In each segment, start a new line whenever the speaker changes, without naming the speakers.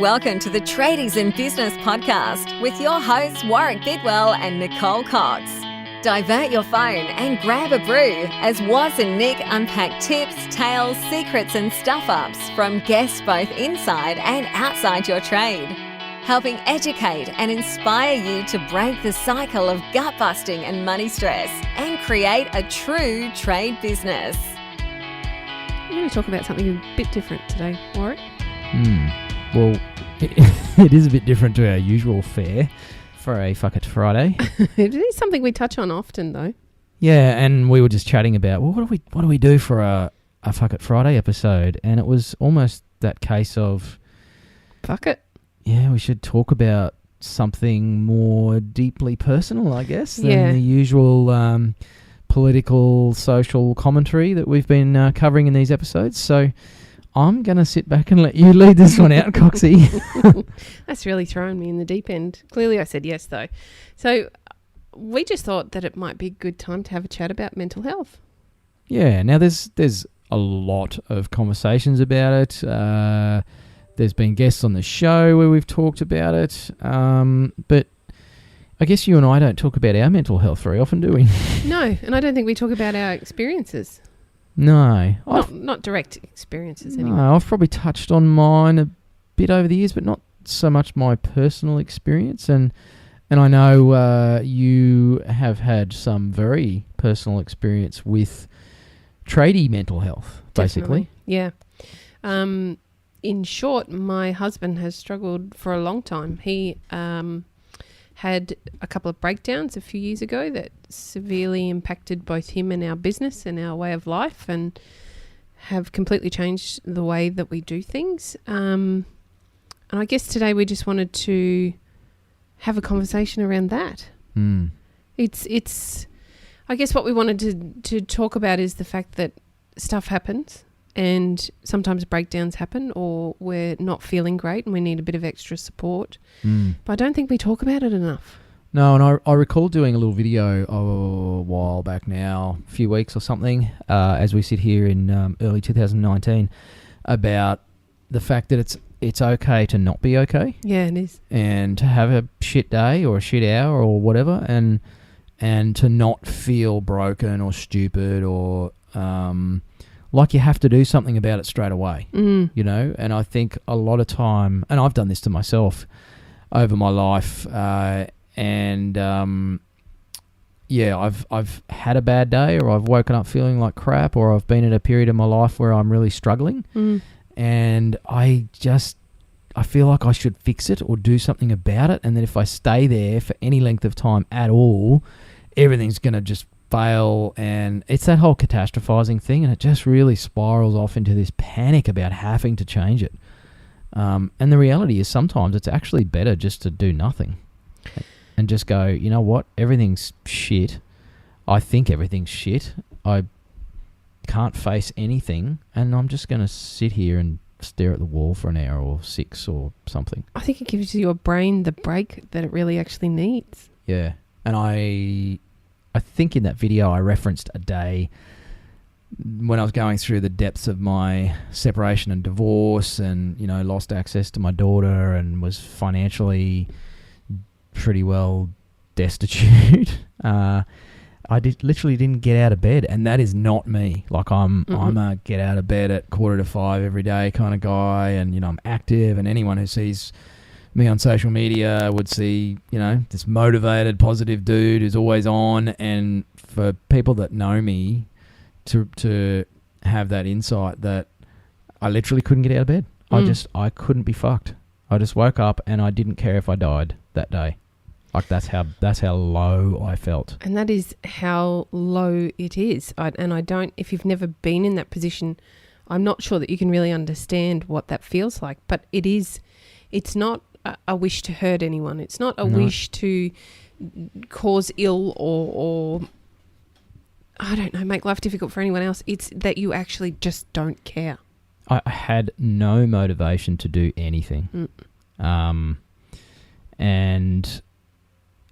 Welcome to the Tradies in Business podcast with your hosts Warwick Bidwell and Nicole Cox. Divert your phone and grab a brew as Waz and Nick unpack tips, tales, secrets and stuff-ups from guests both inside and outside your trade, helping educate and inspire you to break the cycle of gut-busting and money stress and create a true trade business.
We're going to talk about something a bit different today, Warwick.
Well, it is a bit different to our usual fare for a Fuck It Friday.
It is something we touch on often, though.
Yeah, and we were just chatting about, well, what do we do for a Fuck It Friday episode? And it was almost that case of,
Fuck it.
yeah, we should talk about something more deeply personal, I guess, than the usual political, social commentary that we've been covering in these episodes. So I'm going to sit back and let you lead this one out, Coxie.
That's really throwing me in the deep end. Clearly I said yes, though. So we just thought that it might be a good time to have a chat about mental health.
Yeah, now there's a lot of conversations about it. There's been guests on the show where we've talked about it. But I guess you and I don't talk about our mental health very often, do we?
No, and I don't think we talk about our experiences.
No.
Not direct experiences anyway.
No, I've probably touched on mine a bit over the years, but not so much my personal experience. And I know you have had some very personal experience with tradie mental health, basically.
Definitely. Yeah. In short, my husband has struggled for a long time. He had a couple of breakdowns a few years ago that severely impacted both him and our business and our way of life and have completely changed the way that we do things. And I guess today we just wanted to have a conversation around that. It's I guess what we wanted to talk about is the fact that stuff happens and sometimes breakdowns happen or we're not feeling great and we need a bit of extra support. But I don't think we talk about it enough.
No, and I recall doing a little video a while back now, a few weeks or something, as we sit here in early 2019, about the fact that it's okay to not be okay.
Yeah, it is.
And to have a shit day or a shit hour or whatever, and to not feel broken or stupid or like you have to do something about it straight away, you know? And I think a lot of time, and I've done this to myself over my life, I've had a bad day or I've woken up feeling like crap or I've been in a period of my life where I'm really struggling and I feel like I should fix it or do something about it, and that if I stay there for any length of time at all, everything's going to just fail, and it's that whole catastrophizing thing, and it just really spirals off into this panic about having to change it. And the reality is sometimes it's actually better just to do nothing and just go, you know what, everything's shit. I think everything's shit. I can't face anything, and I'm just going to sit here and stare at the wall for an hour or 6 or something.
I think it gives your brain the break that it really actually needs.
Yeah. And I think in that video I referenced a day when I was going through the depths of my separation and divorce and, you know, lost access to my daughter and was financially pretty well destitute. I literally didn't get out of bed, and that is not me. Like I'm a get out of bed at 4:45 every day kind of guy, and, you know, I'm active, and anyone who sees me on social media would see, you know, this motivated, positive dude who's always on. And for people that know me to have that insight that I literally couldn't get out of bed. I couldn't be fucked. I just woke up and I didn't care if I died that day. Like that's how low I felt.
And that is how low it is. If you've never been in that position, I'm not sure that you can really understand what that feels like. But it's not a wish to hurt anyone. It's not a wish to cause ill or I don't know, make life difficult for anyone else. It's that you actually just don't care.
I had no motivation to do anything. And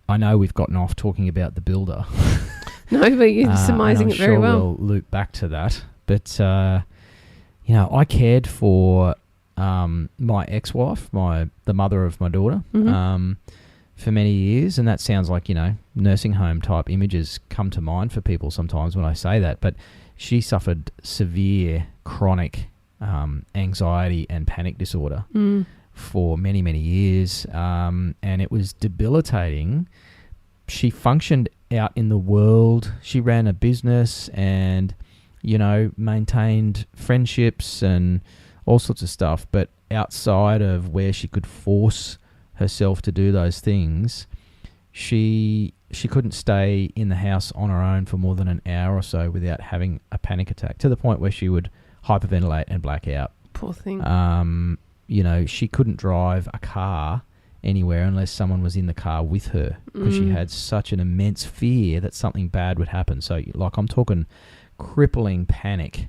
I know we've gotten off talking about the builder.
No, but you're surmising it very well.
We'll loop back to that. But, you know, I cared for my ex-wife, the mother of my daughter, for many years, and that sounds like, nursing home type images come to mind for people sometimes when I say that, but she suffered severe chronic anxiety and panic disorder for many, many years, and it was debilitating. She functioned out in the world. She ran a business and, maintained friendships and all sorts of stuff, but outside of where she could force herself to do those things, she couldn't stay in the house on her own for more than an hour or so without having a panic attack, to the point where she would hyperventilate and black out.
Poor thing.
She couldn't drive a car anywhere unless someone was in the car with her, because she had such an immense fear that something bad would happen. So, like, I'm talking crippling panic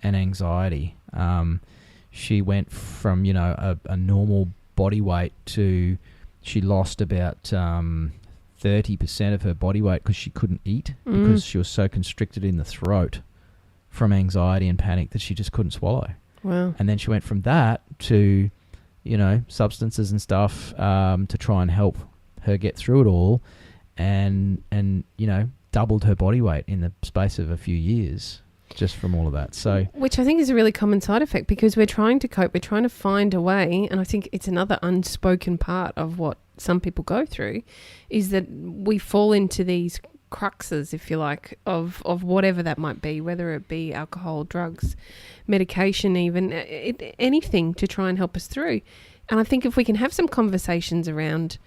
and anxiety. She went from, a normal body weight to, she lost about 30% of her body weight because she couldn't eat, because she was so constricted in the throat from anxiety and panic that she just couldn't swallow.
Wow.
And then she went from that to, substances and stuff to try and help her get through it all, and doubled her body weight in the space of a few years just from all of that. So,
which I think is a really common side effect, because we're trying to cope, we're trying to find a way, and I think it's another unspoken part of what some people go through, is that we fall into these cruxes, if you like, of whatever that might be, whether it be alcohol, drugs, medication, even anything to try and help us through. And I think if we can have some conversations around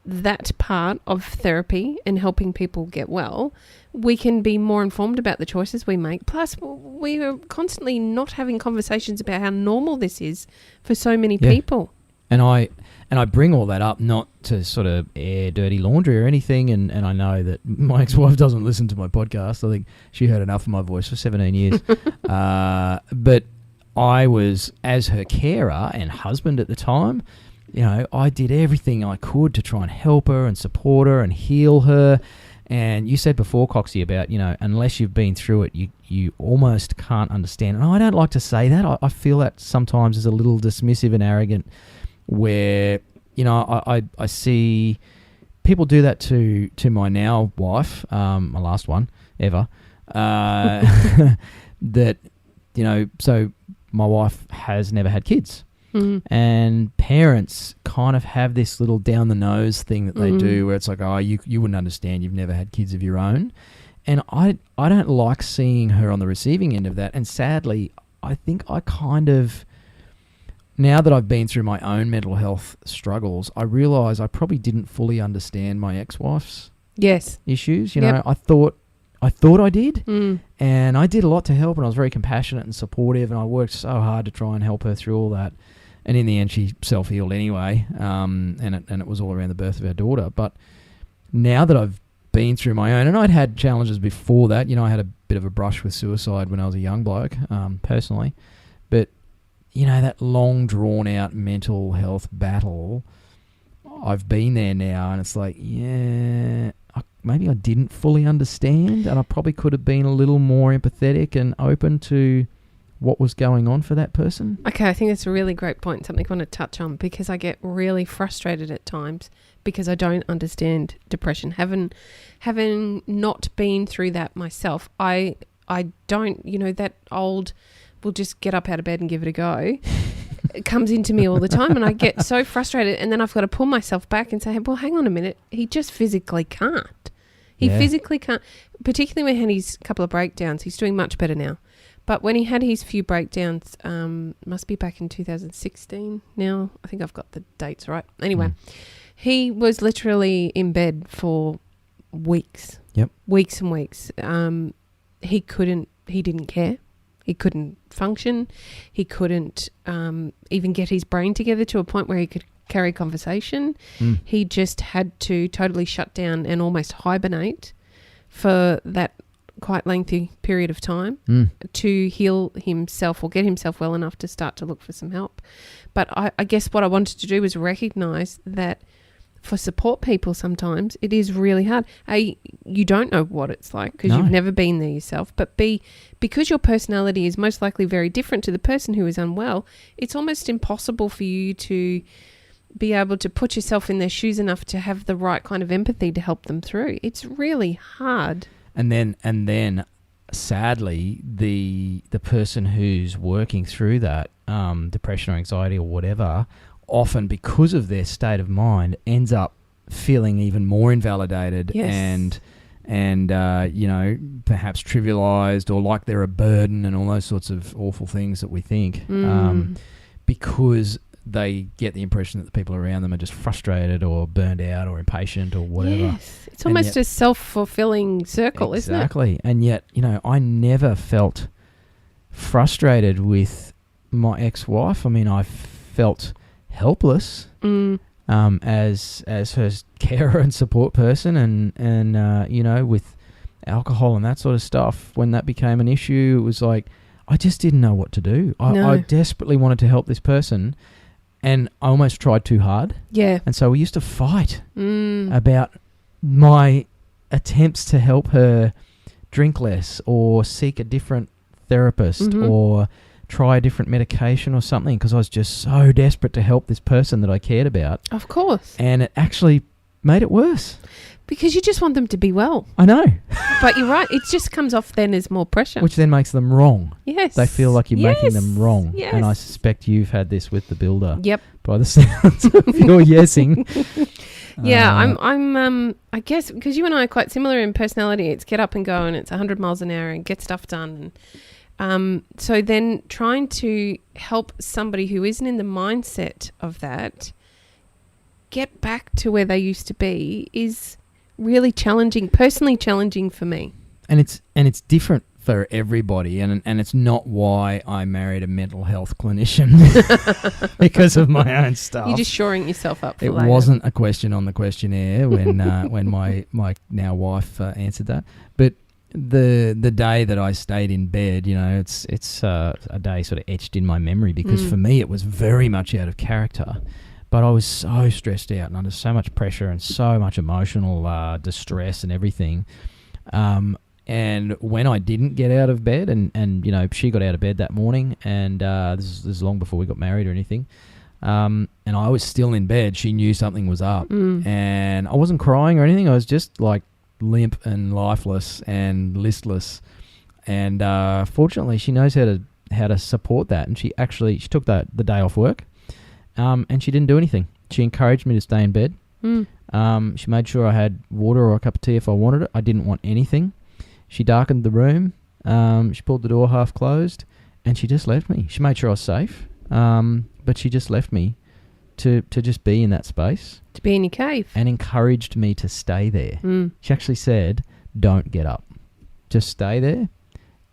that part of therapy and helping people get well, we can be more informed about the choices we make. Plus, we are constantly not having conversations about how normal this is for so many people.
And I bring all that up not to sort of air dirty laundry or anything, and I know that my ex-wife doesn't listen to my podcast. I think she heard enough of my voice for 17 years. But I was, as her carer and husband at the time, I did everything I could to try and help her and support her and heal her. And you said before, Coxie, about, unless you've been through it, you almost can't understand. And I don't like to say that. I feel that sometimes is a little dismissive and arrogant, where, I see people do that to my now wife, my last one ever, that, so my wife has never had kids. And parents kind of have this little down the nose thing that they do, where it's like, oh, you wouldn't understand, you've never had kids of your own. And I don't like seeing her on the receiving end of that. And sadly, I think I kind of, now that I've been through my own mental health struggles, I realise I probably didn't fully understand my ex-wife's issues. I thought I did, and I did a lot to help, and I was very compassionate and supportive, and I worked so hard to try and help her through all that. And in the end, she self-healed anyway, and it was all around the birth of our daughter. But now that I've been through my own, and I'd had challenges before that, I had a bit of a brush with suicide when I was a young bloke, personally. But, that long, drawn-out mental health battle, I've been there now, and it's like, maybe I didn't fully understand, and I probably could have been a little more empathetic and open to what was going on for that person.
Okay, I think that's a really great point, something I want to touch on, because I get really frustrated at times because I don't understand depression. Having not been through that myself, I don't, that old, we'll just get up out of bed and give it a go. It comes into me all the time, and I get so frustrated, and then I've got to pull myself back and say, well, hang on a minute, he just physically can't. He physically can't, particularly when he had his couple of breakdowns. He's doing much better now. But when he had his few breakdowns, must be back in 2016 now. I think I've got the dates right. Anyway, he was literally in bed for weeks.
Yep.
Weeks and weeks. He didn't care. He couldn't function. He couldn't even get his brain together to a point where he could carry conversation. He just had to totally shut down and almost hibernate for that quite lengthy period of time to heal himself or get himself well enough to start to look for some help. But I guess what I wanted to do was recognise that for support people sometimes it is really hard. A, you don't know what it's like because
No.
you've never been there yourself. But B, because your personality is most likely very different to the person who is unwell, it's almost impossible for you to be able to put yourself in their shoes enough to have the right kind of empathy to help them through. It's really hard.
And then sadly, the person who's working through that depression or anxiety or whatever, often because of their state of mind, ends up feeling even more invalidated
Yes.
and perhaps trivialized or like they're a burden and all those sorts of awful things that we think, because they get the impression that the people around them are just frustrated or burned out or impatient or whatever.
Yes. It's almost a self-fulfilling circle, isn't it?
Exactly. And yet, I never felt frustrated with my ex-wife. I mean, I felt helpless as her carer and support person, and with alcohol and that sort of stuff. When that became an issue, it was like I just didn't know what to do. I desperately wanted to help this person, and I almost tried too hard.
Yeah.
And so we used to fight about my attempts to help her drink less or seek a different therapist or try a different medication or something, because I was just so desperate to help this person that I cared about.
Of course.
And it actually made it worse.
Because you just want them to be well.
I know.
But you're right. It just comes off then as more pressure.
Which then makes them wrong.
Yes.
They feel like you're making them wrong.
Yes.
And I suspect you've had this with the builder.
Yep.
By the sounds of your yesing.
Yeah, I'm I guess because you and I are quite similar in personality. It's get up and go, and it's 100 miles an hour and get stuff done. So then trying to help somebody who isn't in the mindset of that get back to where they used to be is really challenging, personally challenging for me.
And it's different for everybody, and it's not why I married a mental health clinician because of my own stuff.
You're just shoring yourself up for
It
later.
wasn't a question on the questionnaire when my now wife answered that. But the day that I stayed in bed, it's a day sort of etched in my memory, because for me it was very much out of character. But I was so stressed out and under so much pressure and so much emotional distress and everything. And when I didn't get out of bed, and she got out of bed that morning, and this is long before we got married or anything, and I was still in bed, she knew something was up. And I wasn't crying or anything. I was just like limp and lifeless and listless. And fortunately, she knows how to support that. And she took the day off work. And she didn't do anything. She encouraged me to stay in bed. She made sure I had water or a cup of tea if I wanted it. I didn't want anything. She darkened the room. She pulled the door half closed, and she just left me. She made sure I was safe, but she just left me to just be in that space.
To be in your cave.
And encouraged me to stay there. She actually said, don't get up. Just stay there.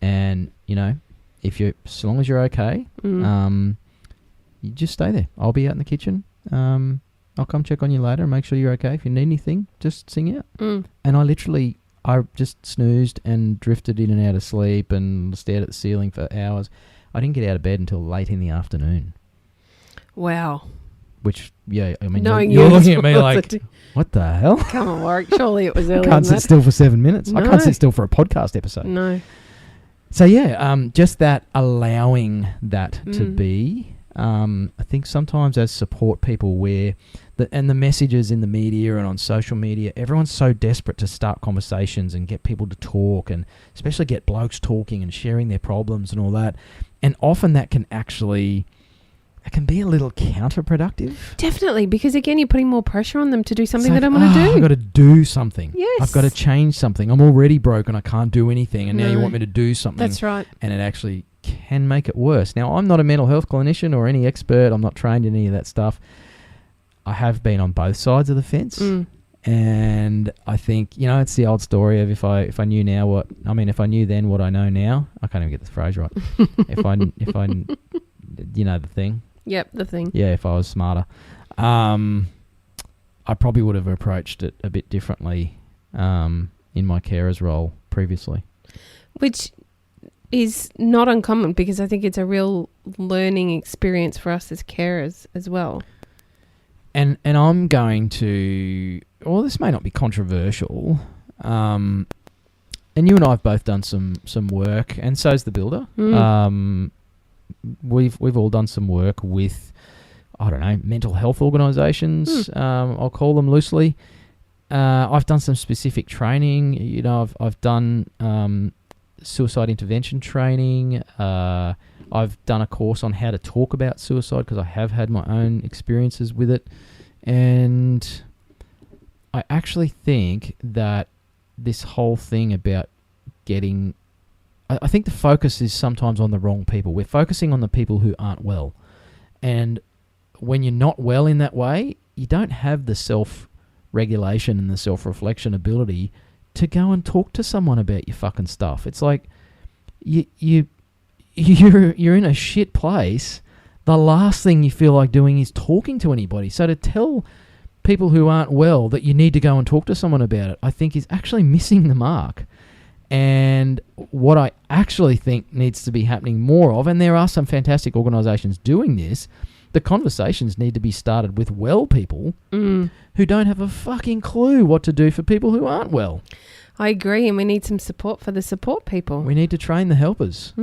And, as long as you're okay, you just stay there. I'll be out in the kitchen. I'll come check on you later and make sure you're okay. If you need anything, just sing out. And I just snoozed and drifted in and out of sleep and stared at the ceiling for hours. I didn't get out of bed until late in the afternoon.
Wow.
Which, yeah, I mean,
Knowing
you're
you
looking at me like, what the hell?
Come on, Warwick. Surely it was early.
I can't sit still for 7 minutes. I can't sit still for a podcast episode.
No.
So, yeah, just that allowing that to be. I think sometimes as support people, where the messages in the media and on social media, everyone's so desperate to start conversations and get people to talk, and especially get blokes talking and sharing their problems and all that. And often that can be a little counterproductive.
Definitely, because again, you're putting more pressure on them to do something they don't want to do.
I've got to do something.
Yes.
I've got to change something. I'm already broken. I can't do anything. And now you want me to do something.
That's right.
And it actually can make it worse. Now, I'm not a mental health clinician or any expert. I'm not trained in any of that stuff. I have been on both sides of the fence. And I think, it's the old story of if I knew then what I know now. I can't even get the phrase right. if I the thing.
Yep, the thing.
Yeah, if I was smarter. I probably would have approached it a bit differently in my carer's role previously.
Which is not uncommon, because I think it's a real learning experience for us as carers as well.
And I'm going to... Well, this may not be controversial. And you and I have both done some work, and so's the builder. We've all done some work with, I don't know, mental health organisations. I'll call them loosely. I've done some specific training. You know, I've done suicide intervention training. I've done a course on how to talk about suicide because I have had my own experiences with it. And I actually think that this whole thing about getting... I think the focus is sometimes on the wrong people. We're focusing on the people who aren't well. And when you're not well in that way, you don't have the self-regulation and the self-reflection ability to go and talk to someone about your fucking stuff. It's like you're in a shit place. The last thing you feel like doing is talking to anybody. So to tell people who aren't well that you need to go and talk to someone about it, I think is actually missing the mark. And what I actually think needs to be happening more of, and there are some fantastic organisations doing this, the conversations need to be started with well people who don't have a fucking clue what to do for people who aren't well.
I agree, and we need some support for the support people.
We need to train the helpers.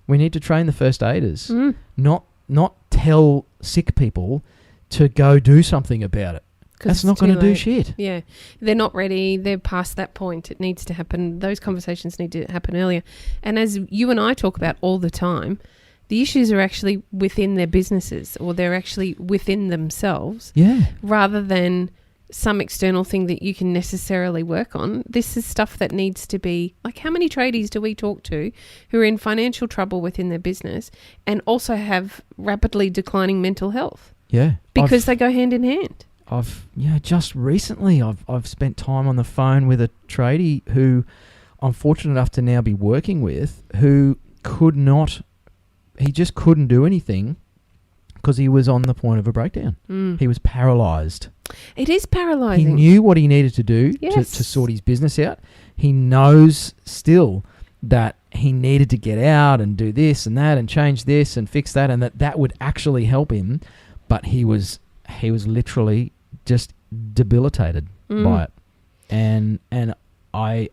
We need to train the first aiders. Not tell sick people to go do something about it. That's not going to do shit.
Yeah. They're not ready. They're past that point. It needs to happen. Those conversations need to happen earlier. And as you and I talk about all the time, the issues are actually within their businesses, or they're actually within themselves.
Yeah.
Rather than some external thing that you can necessarily work on. This is stuff that needs to be... Like, how many tradies do we talk to who are in financial trouble within their business and also have rapidly declining mental health?
Yeah.
Because they go hand in hand.
Just recently I've spent time on the phone with a tradie who I'm fortunate enough to now be working with, who he just couldn't do anything because he was on the point of a breakdown. He was paralysed.
It is paralysing.
He knew what he needed to do to sort his business out. He knows still that he needed to get out and do this and that and change this and fix that, and that would actually help him. But he was literally just debilitated by it. And I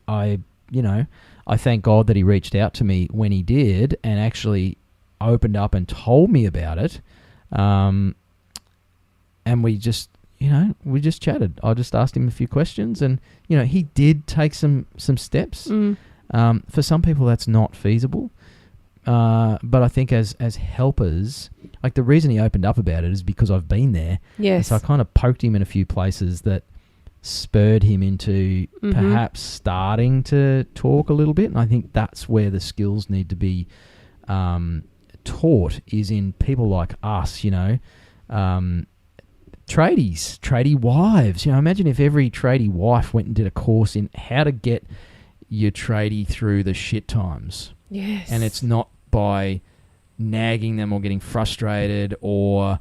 thank God that he reached out to me when he did and actually opened up and told me about it. And we just chatted. I just asked him a few questions, and he did take some steps. For some people that's not feasible. But I think as helpers, like the reason he opened up about it is because I've been there.
Yes.
And so I kind of poked him in a few places that spurred him into perhaps starting to talk a little bit. And I think that's where the skills need to be taught, is in people like us, tradie wives. Imagine if every tradie wife went and did a course in how to get your tradie through the shit times.
Yes.
And it's not by nagging them or getting frustrated or,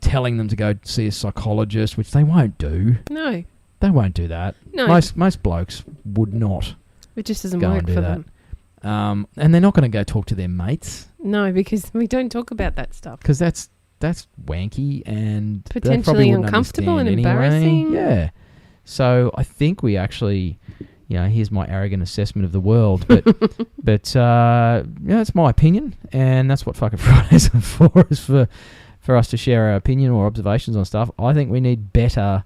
telling them to go see a psychologist, which they won't do.
No.
They won't do that. No. Most blokes would not.
It just doesn't work for them.
And they're not going to go talk to their mates.
No, because we don't talk about that stuff.
Because that's wanky and
potentially uncomfortable and embarrassing.
Yeah. So I think we actually... here's my arrogant assessment of the world, but it's my opinion, and that's what fucking Fridays are for, is for us to share our opinion or observations on stuff. I think we need better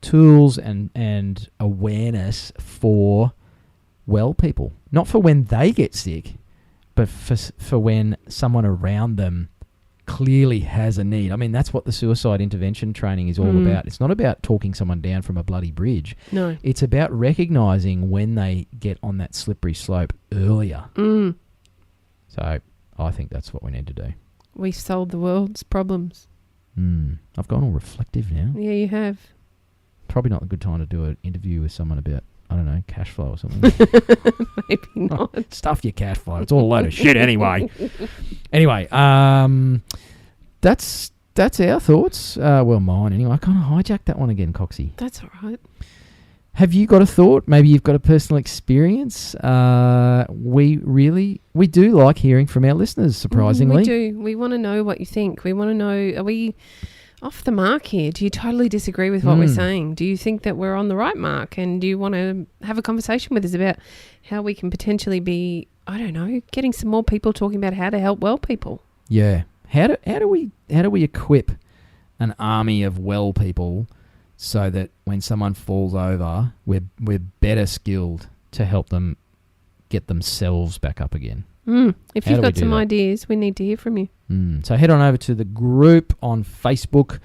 tools and awareness for well people, not for when they get sick, but for when someone around them clearly has a need. I mean, that's what the suicide intervention training is all about. It's not about talking someone down from a bloody bridge.
No.
It's about recognising when they get on that slippery slope earlier. So I think that's what we need to do.
We've solved the world's problems.
I've gone all reflective now.
Yeah, you have.
Probably not a good time to do an interview with someone about, I don't know, cash flow or something.
Maybe not.
Stuff your cash flow. It's all a load of shit anyway. Anyway, that's our thoughts. Well, mine anyway. I kind of hijacked that one again, Coxie.
That's all right.
Have you got a thought? Maybe you've got a personal experience. We do like hearing from our listeners, surprisingly.
We do. We want to know what you think. We want to know, off the mark here? Do you totally disagree with what we're saying? Do you think that we're on the right mark? And do you want to have a conversation with us about how we can potentially be, I don't know, getting some more people talking about how to help well people?
Yeah. How do we equip an army of well people so that when someone falls over, we're better skilled to help them get themselves back up again?
If you've got some ideas, we need to hear from you.
So head on over to the group on Facebook.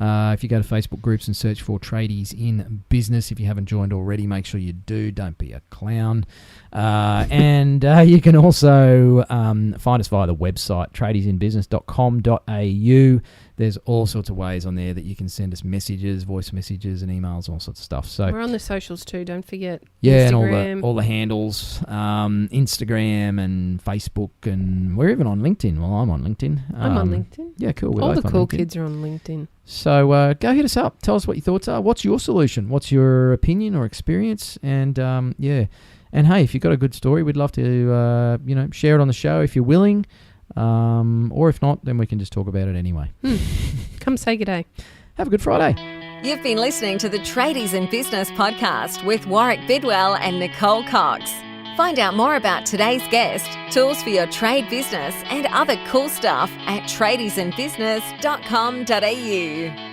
If you go to Facebook groups and search for Tradies in Business, if you haven't joined already, make sure you do. Don't be a clown. And you can also find us via the website, tradiesinbusiness.com.au. There's all sorts of ways on there that you can send us messages, voice messages and emails, all sorts of stuff. So
we're on the socials too, don't forget.
Yeah,
Instagram.
and all the handles, Instagram and Facebook, and we're even on LinkedIn. Well, I'm on LinkedIn.
I'm on LinkedIn.
Yeah, cool. We're
all
both
the
on
cool
LinkedIn.
kids are on LinkedIn.
So go hit us up. Tell us what your thoughts are. What's your solution? What's your opinion or experience? And yeah. And hey, if you've got a good story, we'd love to share it on the show if you're willing. Or if not, then we can just talk about it anyway.
Come say good day.
Have a good Friday.
You've been listening to the Tradies in Business podcast with Warwick Bidwell and Nicole Cox. Find out more about today's guest, tools for your trade business and other cool stuff at tradiesinbusiness.com.au.